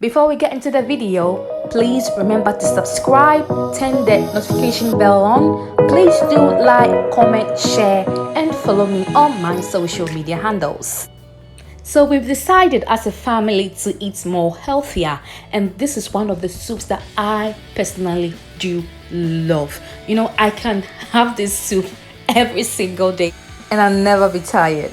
Before we get into the video, please remember to subscribe, turn the notification bell on. Please do like, comment, share, and follow me on my social media handles. So we've decided as a family to eat more healthier, and this is one of the soups that I personally do love. You know, I can have this soup every single day and I'll never be tired.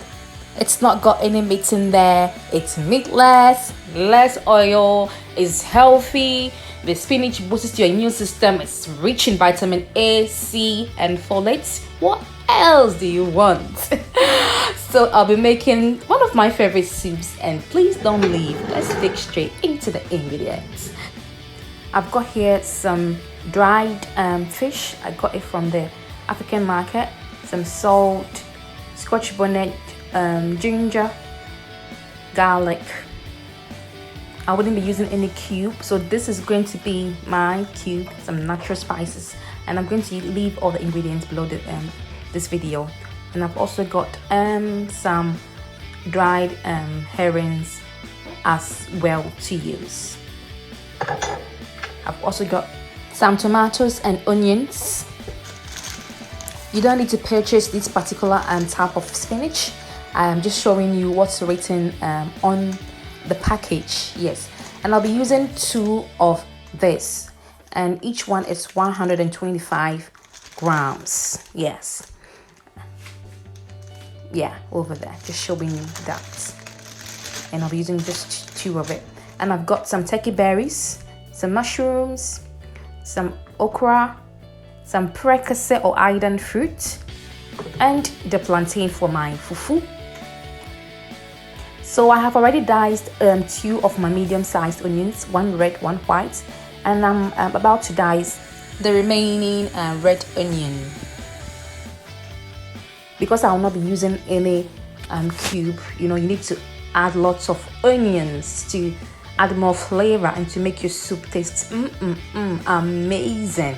It's not got any meat in there. It's meatless, less oil, it's healthy. The spinach boosts your immune system. It's rich in vitamin A, C, and folate. What else do you want? So I'll be making one of my favorite soups, and please don't leave. Let's dig straight into the ingredients. I've got here some dried fish. I got it from the African market. Some salt, Scotch bonnet, ginger, garlic. I wouldn't be using any cube, so this is going to be my cube. Some natural spices, and I'm going to leave all the ingredients below this video. And I've also got some dried herrings as well to use. I've also got some tomatoes and onions. You don't need to purchase this particular type of spinach. I'm just showing you what's written on the package. Yes, and I'll be using 2 of this, and each one is 125 grams. Yes, yeah, over there, just showing you that. And I'll be using just 2 of it. And I've got some turkey berries, some mushrooms, some okra, some Prekese or Aidan fruit, and the plantain for my fufu. So I have already diced 2 of my medium-sized onions, 1 red, 1 white, and I'm about to dice the remaining red onion. Because I will not be using any cube, you know, you need to add lots of onions to add more flavor and to make your soup taste amazing.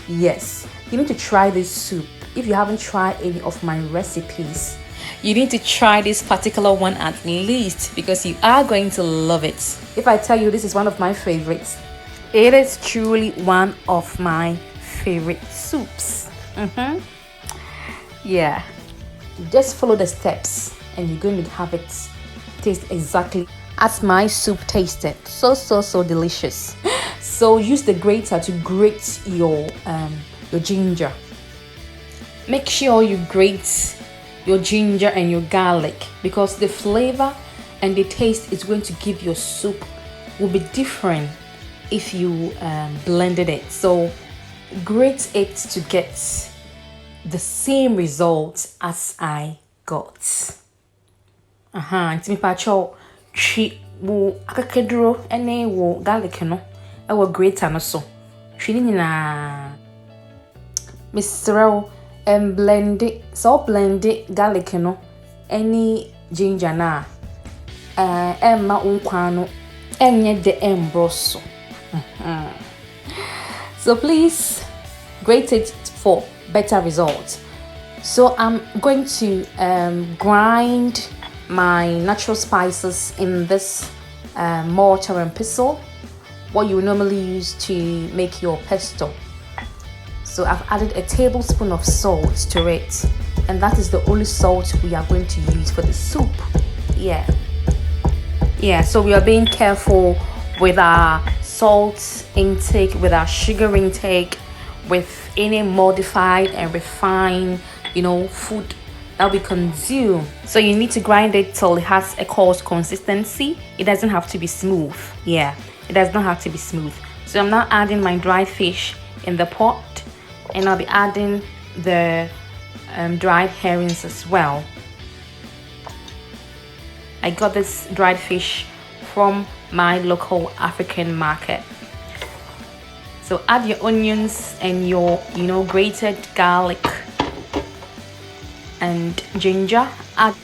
Yes, you need to try this soup. If you haven't tried any of my recipes, you need to try this particular one at least, because you are going to love it. If I tell you this is one of my favorites, it is truly one of my favorite soups. Yeah, just follow the steps and you're going to have it taste exactly as my soup tasted. So delicious. So use the grater to grate your ginger. Make sure you grate your ginger and your garlic, because the flavor and the taste is going to give your soup will be different if you blended it. So grate it to get the same results as I got. Ntimi pacho twi wo akakedro ene wo garlic no e wo grater no so. Twi ni na Mr. Blend it, so blend it garlic no any ginger na emma Nkwan no enye de embroso. So please grate it for better results. So I'm going to grind my natural spices in this mortar and pestle, what you normally use to make your pesto. So I've added a tablespoon of salt to it, and that is the only salt we are going to use for the soup. Yeah, so we are being careful with our salt intake, with our sugar intake, with any modified and refined, you know, food that we consume. So you need to grind it till it has a coarse consistency. It doesn't have to be smooth. Yeah, it does not have to be smooth. So I'm now adding my dried fish in the pot, and I'll be adding the dried herrings as well. I got this dried fish from my local African market. So add your onions and your, you know, grated garlic and ginger. Add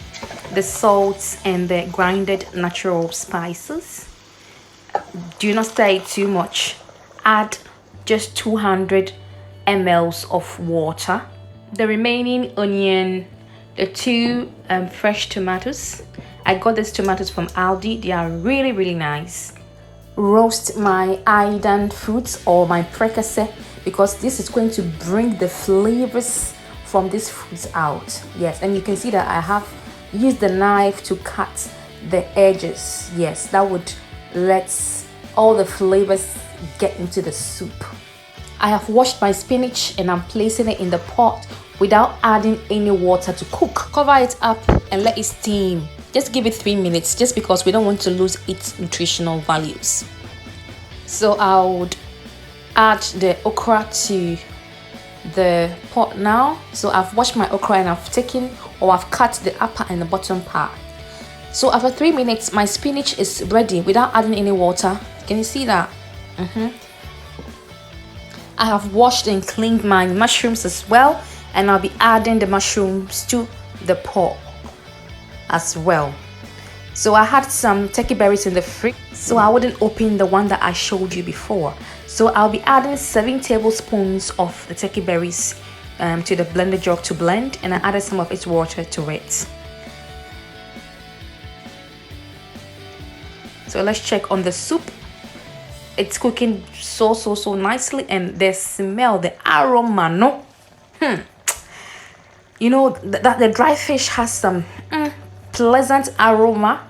the salt and the grinded natural spices. Do not stir it too much. Add just 200 ml of water. The remaining onion, the 2 fresh tomatoes. I got these tomatoes from Aldi. They are really nice. roast my Aidan fruits or my Prekese, because this is going to bring the flavors from these fruits out. Yes, and you can see that I have used the knife to cut the edges. Yes, that would let all the flavors get into the soup. I have washed my spinach and I'm placing it in the pot without adding any water to cook. Cover it up and let it steam. Just give it 3 minutes, just because we don't want to lose its nutritional values. So I would add the okra to the pot now. So I've washed my okra and I've taken, or I've cut the upper and the bottom part. So after 3 minutes, my spinach is ready without adding any water. Can you see that? I have washed and cleaned my mushrooms as well, and I'll be adding the mushrooms to the pot as well. So I had some turkey berries in the fridge, so I wouldn't open the one that I showed you before. So I'll be adding 7 tablespoons of the turkey berries to the blender jug to blend, and I added some of its water to it. So let's check on the soup. It's cooking so nicely, and the smell, the aroma, no? You know that the dry fish has some pleasant aroma.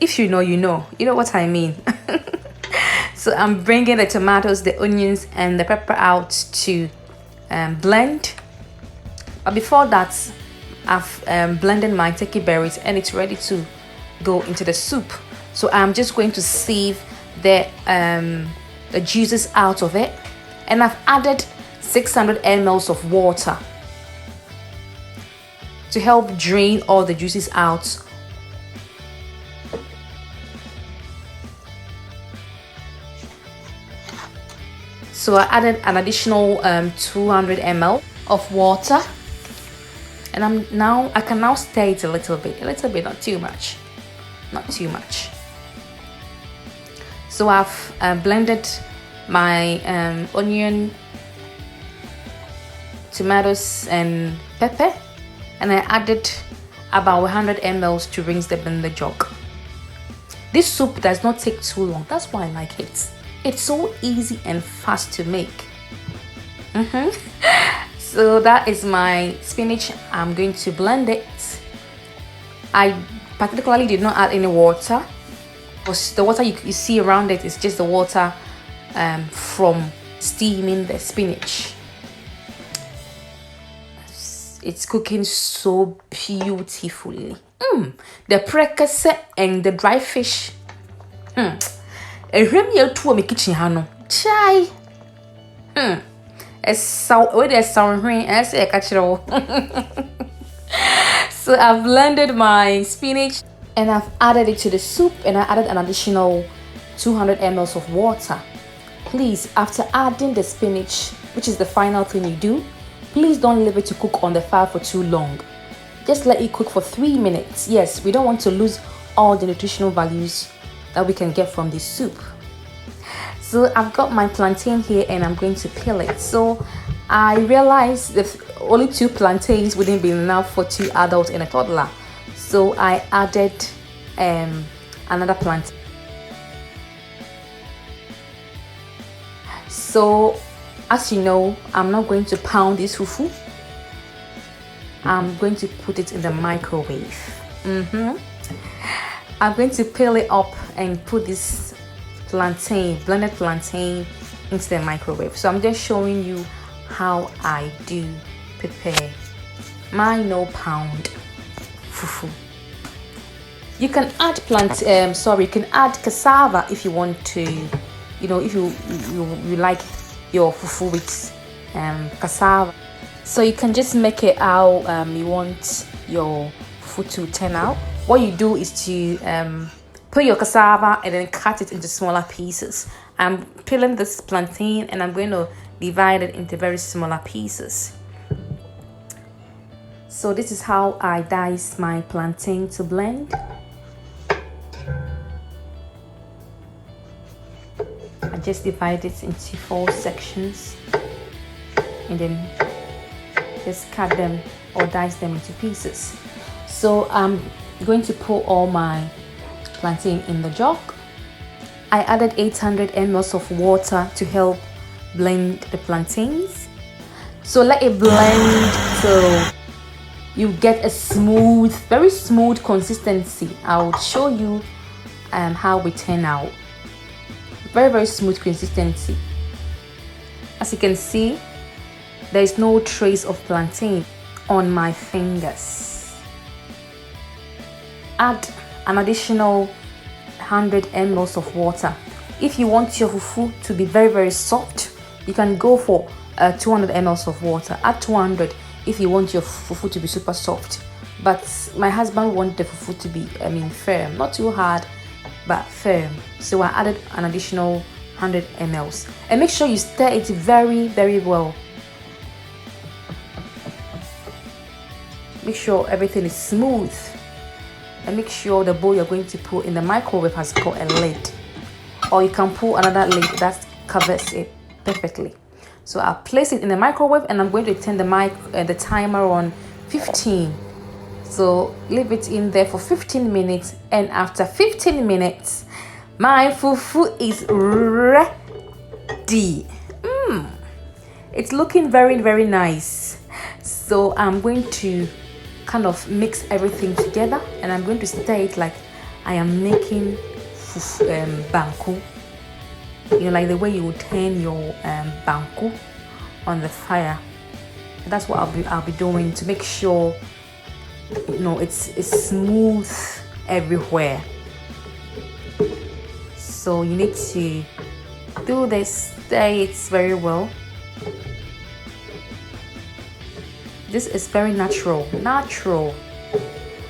If you know, you know what I mean. So I'm bringing the tomatoes, the onions, and the pepper out to blend. But before that, I've blended my turkey berries and it's ready to go into the soup. So I'm just going to sieve the juices out of it, and I've added 600 ml of water to help drain all the juices out. So I added an additional 200 ml of water, and I can now stir it a little bit, not too much. So I've blended my onion, tomatoes, and pepper, and I added about 100 ml to rinse the blender jug. This soup does not take too long. That's why I like it. It's so easy and fast to make. So that is my spinach. I'm going to blend it. I particularly did not add any water, because the water you see around it is just the water from steaming the spinach. It's cooking so beautifully. The Prekese and the dry fish. Kitchen hano chai. So I've blended my spinach and I've added it to the soup, and I added an additional 200 ml of water. Please, after adding the spinach, which is the final thing you do, please don't leave it to cook on the fire for too long. Just let it cook for 3 minutes. Yes, we don't want to lose all the nutritional values that we can get from this soup. So I've got my plantain here and I'm going to peel it. So I realized that only 2 plantains wouldn't be enough for 2 adults and a toddler. So I added another plantain. So as you know, I'm not going to pound this fufu. I'm going to put it in the microwave. I'm going to peel it up and put this blended plantain into the microwave. So I'm just showing you how I do prepare my no pound fufu. You can add you can add cassava if you want to, if you like your fufu with cassava. So you can just make it how you want your fufu to turn out. What you do is to put your cassava and then cut it into smaller pieces. I'm peeling this plantain and I'm going to divide it into very smaller pieces. So this is how I dice my plantain to blend. I just divide it into 4 sections and then just cut them or dice them into pieces. So I'm going to put all my plantain in the jug. I added 800 ml of water to help blend the plantains. So let it blend till you get a smooth, very smooth consistency. I'll show you how we turn out. Very smooth consistency. As you can see, there is no trace of plantain on my fingers. Add an additional 100 ml of water. If you want your fufu to be very soft, you can go for 200 ml of water. Add 200 if you want your fufu to be super soft. But my husband wanted the fufu to be, firm, not too hard, but firm. So I added an additional 100 ml. And make sure you stir it very well. Make sure everything is smooth. And make sure the bowl you're going to put in the microwave has got a lid. Or you can pull another lid that covers it perfectly. So I'll place it in the microwave and I'm going to turn the timer on 15. So leave it in there for 15 minutes, and after 15 minutes, my fufu is ready. It's looking very nice. So I'm going to kind of mix everything together, and I'm going to stir it like I am making fufu, banku. Like the way you would turn your banku on the fire. That's what I'll be doing to make sure it's smooth everywhere. So you need to do this, stir it very well. This is very natural.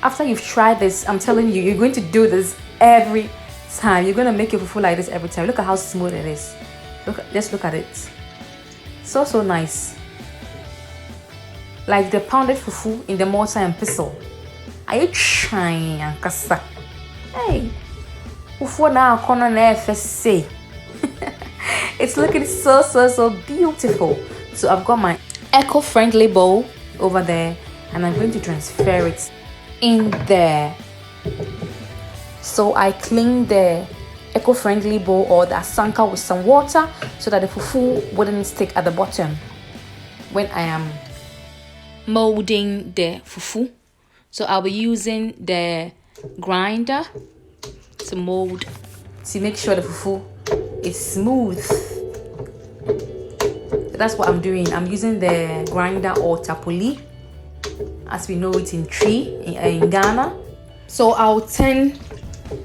After you've tried this, I'm telling you, you're going to do this every time. You're going to make your fufu like this every time. Look at how smooth it is. Just look at it. So nice. Like the pounded fufu in the mortar and pestle. Are you trying, Ankasa? Hey, fufu now corner FSC. It's looking so beautiful. So I've got my eco-friendly bowl over there, and I'm going to transfer it in there. So I clean the eco-friendly bowl or the asanka with some water so that the fufu wouldn't stick at the bottom when I am molding the fufu. So I'll be using the grinder to mold, to make sure the fufu is smooth. That's what I'm doing. I'm using the grinder or tapoli, as we know it in in Ghana. So I'll turn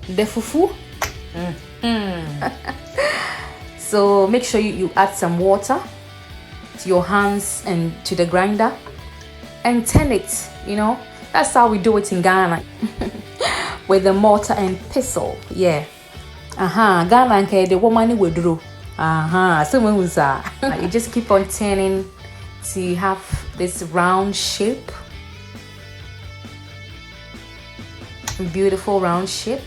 the fufu. So make sure you add some water to your hands and to the grinder and turn it. That's how we do it in Ghana. With the mortar and pestle. Yeah. Ghana and the woman will do. So you just keep on turning to have this round shape. Beautiful round shape.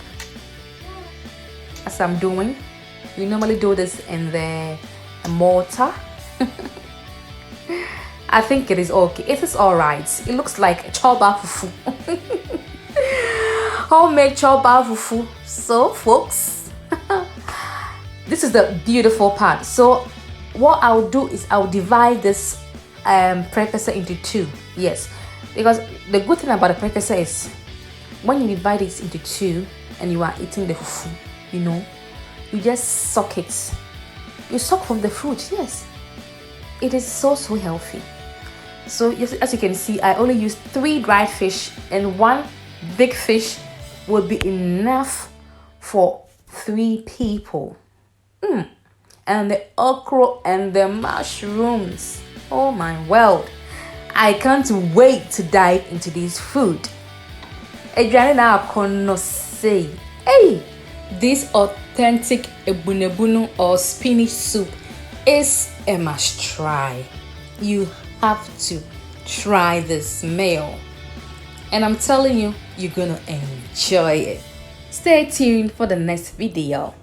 As I'm doing, we normally do this in the mortar. I think it is okay. It is all right. It looks like choba fufu. Homemade choba fufu. So folks, this is the beautiful part. So what I'll do is I'll divide this prekese into two. Yes, because the good thing about the prekese is when you divide it into two and you are eating the fufu, you just suck it. You suck from the fruit. Yes, it is so healthy. So as you can see, I only used 3 dried fish, and 1 big fish would be enough for 3 people. And the okra and the mushrooms. Oh my world. I can't wait to dive into this food. Aidan now say, hey, this authentic Abunuabunu or spinach soup is a must try. You have to try this meal, and I'm telling you, you're gonna enjoy it. Stay tuned for the next video.